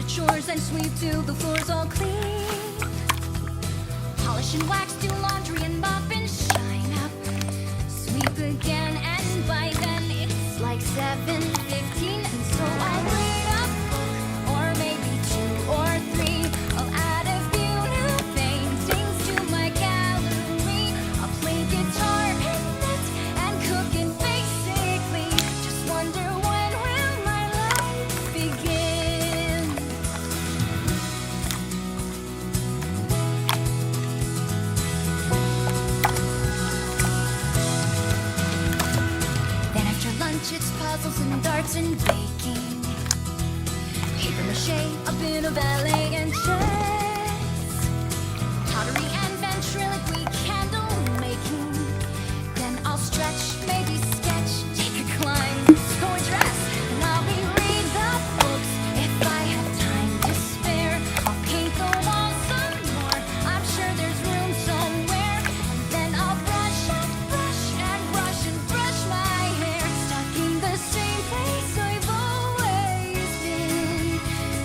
the chores and sweep till the floor's all clean. Polish and wax, do laundry and mop and shine up. Sweep again, and by then it's like 7:15, and so I'll read a book, or maybe 2 or 3. I'll add a few new paintings to my gallery. I'll play guitar and knit and cook, and basically just wonder, when will my life begin? Then after lunch it's puzzles and darts and baking, paper mache, a bit of ballet and chess, pottery and ventriloquy, candle making. Then I'll stretch, maybe sketch, take a climb, sew a dress, and I'll reread the books if I have time to spare. I'll paint the walls some more, I'm sure there's room somewhere. And then I'll brush and brush and brush and brush my hair, stuck in the same place I've always been.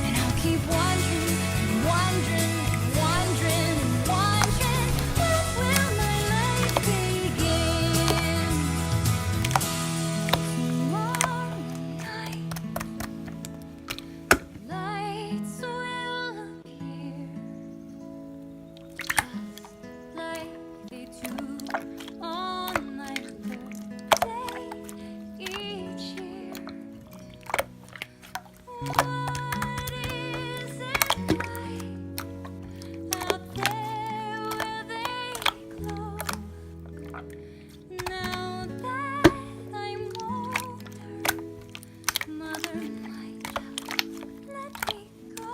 And I'll keep wondering and wondering and wondering and wondering, when will my life begin? Tomorrow night, lights will appear, just like they do on my birthday each year. What is it like out there where they glow? Now that I'm older, Mother might just let me go.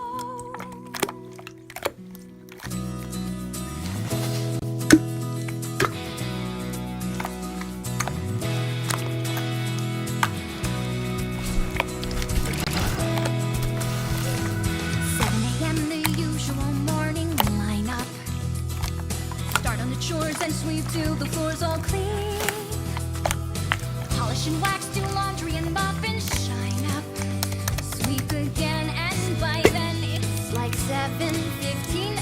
7 a.m. the usual morning lineup. Start on the chores and sweep till the floor's all clean. Polish and wax, do laundry and mop and shine up. Sweep again, and by then it's like 7:15.